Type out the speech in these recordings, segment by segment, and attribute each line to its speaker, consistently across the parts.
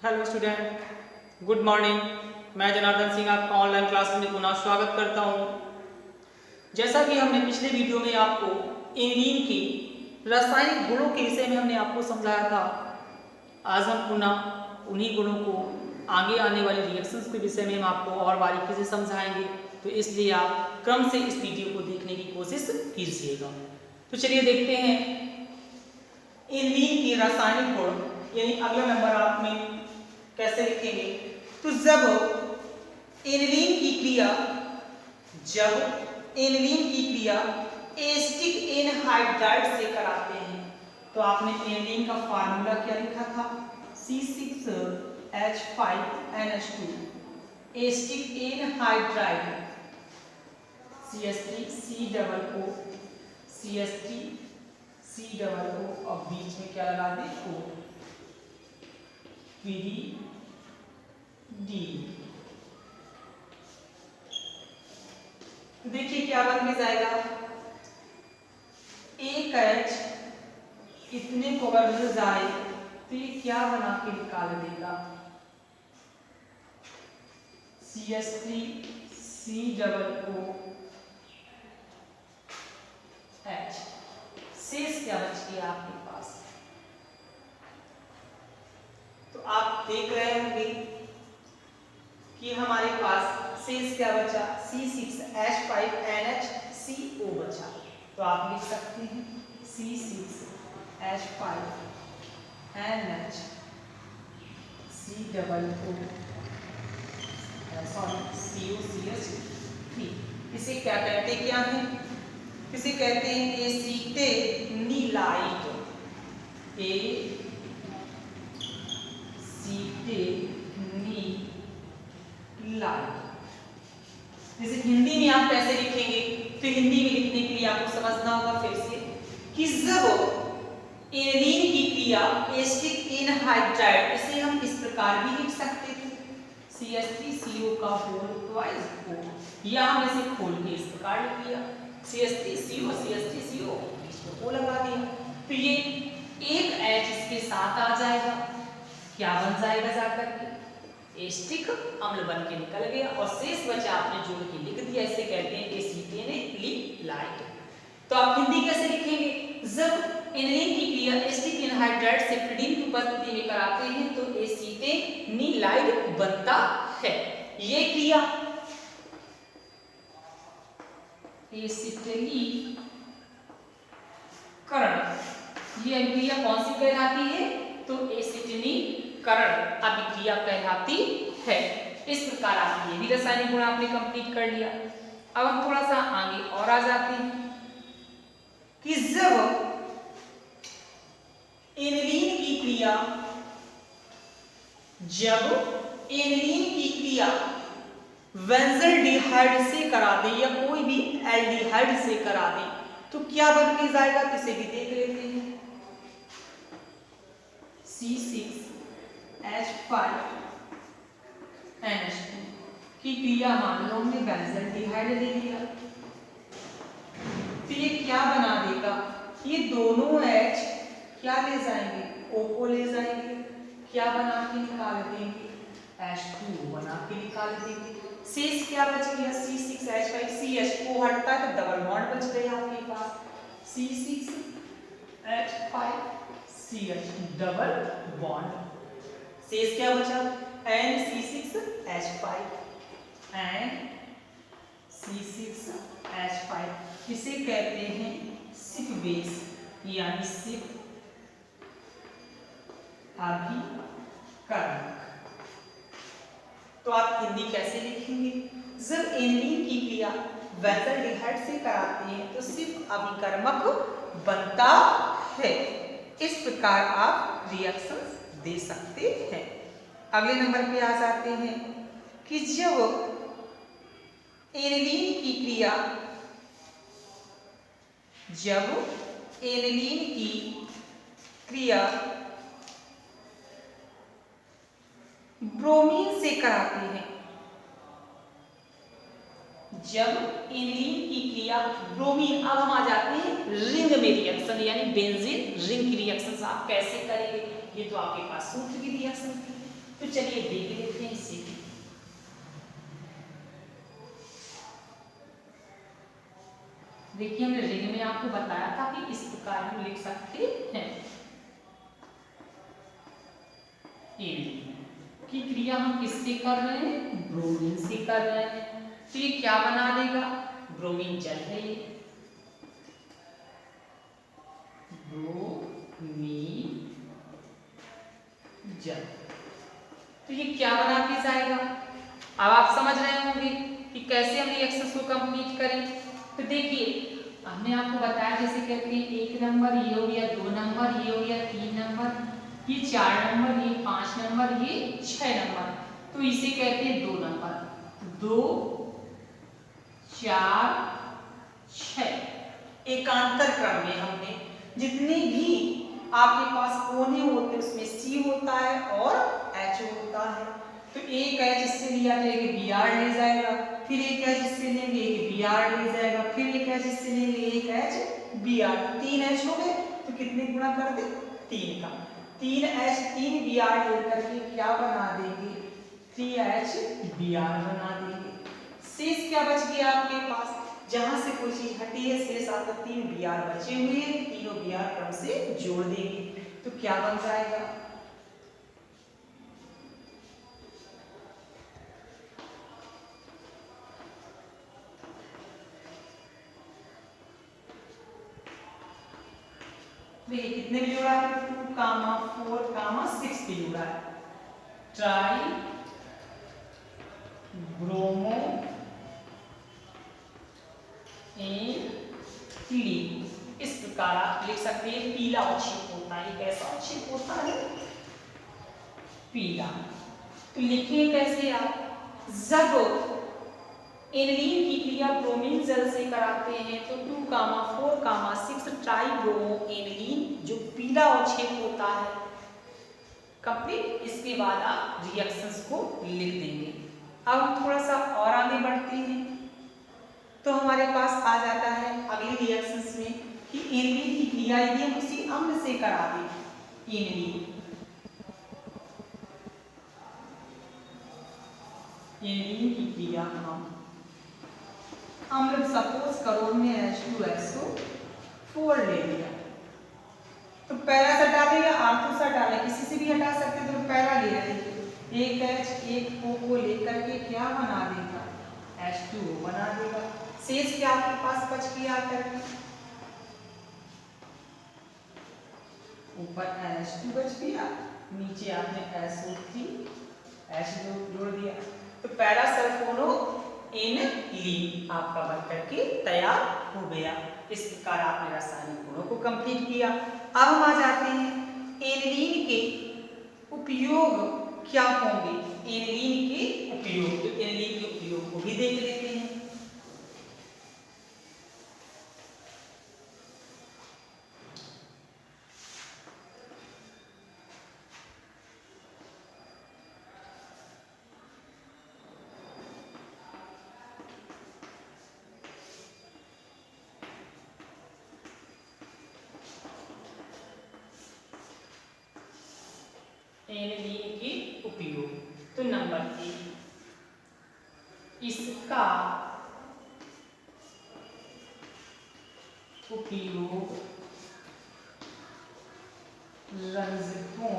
Speaker 1: Hello student, good morning. मैं जनार्दन सिंह आपका online class में पुनः स्वागत करता हूं। जैसा कि हमने पिछले वीडियो में आपको एनिलीन की रासायनिक गुणों के विषय में हमने आपको समझाया था, आज हम पुनः उन्हीं गुणों को आगे आने वाली रिएक्शंस के विषय में हम आपको और बारीकी से समझाएंगे। तो इसलिए आप क्रम से इस वीडियो को देखने की कोशिश कीजिएगा। तो चलिए देखते हैं एनिलीन की रासायनिक गुण, यानी अगला नंबर आप में कैसे लिखेंगे। तो जब एनिलीन की क्रिया एसिटिक एनहाइड्राइड से कराते हैं, तो आपने एनिलीन का फार्मूला क्या लिखा था, C6H5NH2 acetic anhydride CH3COO CH3COO और बीच में क्या लगा दें, O PDD। देखिए क्या बन के जाएगा, एक H इतने को अगर मिल जाए तो ये क्या बना के निकाल देगा, CH3COOH। शेष क्या बच गया आपके पास, तो आप देख रहे होंगे कि हमारे पास शेष क्या बचा, C6H5NHCO बचा। तो आप लिख सकते हैं C6H5NHCOCH3। इसे क्या कहते हैं, क्या है, इसे कहते हैं एसीटेनिलाइट। जैसे हिंदी में आप कैसे लिखेंगे, तो हिंदी में लिखने के लिए आपको समझना होगा फिर से कि जब एनिलीन की क्रिया एसिटिक एनहाइड्राइड, इसे हम इस प्रकार भी लिख सकते थे CH3CO का होल ट्वाइस O, या हम इसे खोल के इस प्रकार लिख लिया CH3CO इसको O लगा दिया। तो ये एक H इसके साथ आ जाएगा, क्या बन जाएगा जाकर के, एसिटिक अम्ल बन के निकल गया और शेष बचा आपने जोड़ के लिख दिया, इसे कहते हैं एसीटेनिलाइट। तो आप हिंदी कैसे लिखेंगे, जब एनिलीन की क्रिया एसिटिक एनहाइड्राइड से प्रीडीन की उपस्थिति में कराते हैं तो एसीटेनिलाइट बनता है। ये क्रिया एसिटिलीकरण, ये क्रिया कौन सी कहलाती है, तो एसिटिलीकरण अभिक्रिया कहलाती है। इस प्रकार आपने ये भी रासायनिक गुण आपने कंप्लीट कर लिया। अब हम थोड़ा सा आगे और आ जाते हैं कि जब एनिलीन की क्रिया बेंजल्डिहाइड से करा दे या कोई भी एल्डिहाइड से करा दे, तो क्या बन के जाएगा, इसे भी देख लेते हैं। C6H5NH2 की क्रिया मान लो हमने बेंजल्डिहाइड ले लिया, तो ये क्या बना देगा, ये दोनों H क्या ले जाएंगे, O को ले जाएंगे, क्या बना के निकाल देंगे, H2O बना के निकाल देंगे। शेष क्या बच गया, C6H5 CH O हटता है तो डबल बॉन्ड बच गया आपके पास, C6H5 CH डबल बॉन्ड। शेष क्या बचा, NC6H5 NC6H5, इसे कहते हैं सिप बेस, यानी सिप अभिकर्मक। तो आप हिंदी कैसे लिखेंगे, जब एनिलीन की क्रिया बेंजल्डिहाइड से कराते हैं तो सिप अभिकर्मक बनता है। इस प्रकार आप रिएक्शंस दे सकते हैं। अगले नंबर पे आ जाते हैं कि जब एनिलीन की क्रिया ब्रोमीन से कराते हैं, जब एनिलीन की क्रिया ब्रोमीन, अब हम आ जाते हैं रिंग में रिएक्शन, यानी बेंजीन रिंग की रिएक्शन आप कैसे करेंगे, ये तो आपके पास सूत्र की रिएक्शन थी। तो चलिए देख लेते हैं इसे भी। देखिए हमने रिंग में आपको बताया था कि इस प्रकार हम लिख सकते हैं। की क्रिया हम किससे कर रहे हैं? ब्रोमीन से कर रहे हैं। तो ये क्या बना देगा? ब्रोमीन जल है ये, ब्रोमीन जल। तो ये क्या बना के जाएगा? अब आप समझ रहे होंगे कि कैसे हम रिएक्शंस को कंप्लीट करें। तो देखिए हमने आपको बताया, जैसे कहते हैं 1 नंबर ये हो गया, 2 नंबर ये हो गया, 3 नंबर ये, 4 नंबर ये, 5 नंबर ये, 6 नंबर। तो इसे कहते हैं 2 नंबर। 2 4 6 एकांतर क्रम में हमने जितने भी आपके पास कोने होते हैं उसमें C होता है और H होता है। तो एक H इससे लिया जाएगा, Br ले जाएगा, फिर एक H इससे लेंगे, एक Br ले जाएगा, फिर एक H इससे लेंगे, एक H Br, 3 H हो गए। तो कितने गुणा कर दे? 3 का। 3 H 3 Br लेकर के क्या बना देंगे? 3H Br बना देंगे। शेष क्या बच गया आपके पास? जहां से कोई चीज हटी है शेष आपका 3 Br बचे हुए हैं, तीनों Br क्रम से जोड़ देंगे। तो क्या बन जाएगा? देखिए कितने भी जोड़ा है? 2, 4, 6 भी जोड़ा है। ट्राई ब्रोमो एन इस प्रकार आप लिख सकते हैं। पीला अवक्षेप होता है, कैसा अवक्षेप होता है? पीला। तो लिखिए कैसे आप? जब एनिलीन की क्रिया ब्रोमीन जल से कराते हैं तो 2, 4, 6 ट्राइब्रोमो एनिलीन जो पीला अवक्षेप होता है कंप्लीट। इसके बाद आप रिएक्शंस को लिख देंगे। अब हम थोड़ा सा और आगे बढ़ते हैं तो हमारे पास आ जाता है अगली रिएक्शंस में कि एनिलीन की क्रिया यदि हम किसी अम्ल से करा दें, एनिलीन की क्रिया हम अम्ल सपोज करो हमने H2SO4 ले लिया, तो पैरा से हटा देगा, आर्थो से हटा ले, किसी से भी हटा सकते तो पैरा ले रहे थे। एक H एक O को लेकर के क्या बना देगा? H2O बना देगा। शेष क्या आपके पास बच गया? करके ऊपर H2 बच गया, नीचे आपने SO3 H जोड़ दिया, तो पैरासल्फोनो एनिलीन आपका बनकर के तैयार हो गया। इस प्रकार आपने रासायनिक गुणों को कंप्लीट किया। अब हम आ जाते हैं एनिलीन के उपयोग क्या होंगे? एनिलीन के उपयोग, तो एनिलीन के उपयोग को भी देख लेते हैं। एनिलीन के उपयोग, तो नंबर 1 इसका उपयोग रंजकों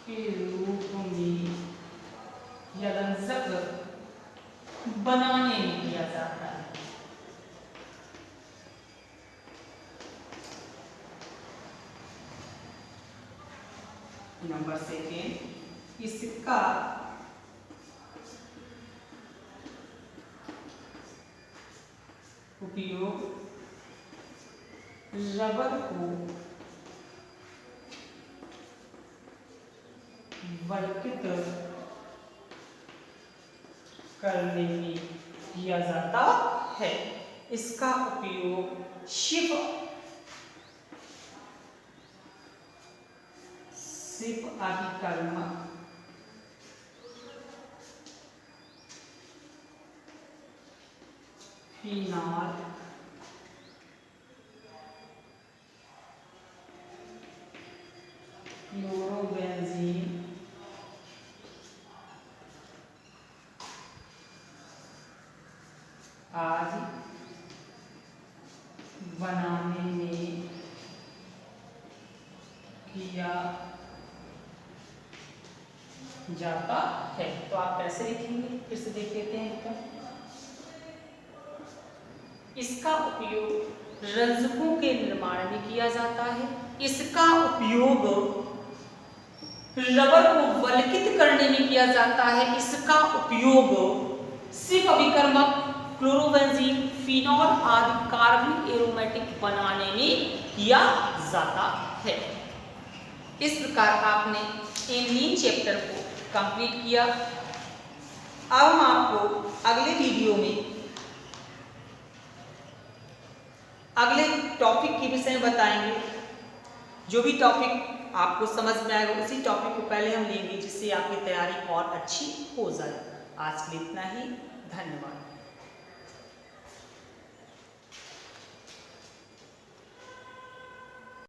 Speaker 1: के रूप में या रंजक बनाने में किया जाता है। नंबर 2 इसका उपयोग रबर को वल्कित करने में किया जाता है। इसका उपयोग शिप अभिकर्मक फिनॉल क्लोरोग्राफी बनाने में किया जाता है। तो आप कैसे लिखेंगे, फिर से देख लेते हैं एकदम। इसका उपयोग रंजकों के निर्माण में किया जाता है। इसका उपयोग रबर को वल्कित करने में किया जाता है। इसका उपयोग सिर्फ अभिकर्मक, क्लोरोबेंजीन, फिनॉल आदि कार्बनिक एरोमेटिक बनाने में किया जाता है। इस प्रकार आपने एनीन चैप्टर को कंप्लीट किया। अब हम आपको अगले वीडियो में अगले टॉपिक के विषय में बताएंगे। जो भी टॉपिक आपको समझ में आएगा उसी टॉपिक को पहले हम लेंगे, जिससे आपकी तैयारी और अच्छी हो जाए। आज के लिए इतना ही, धन्यवाद।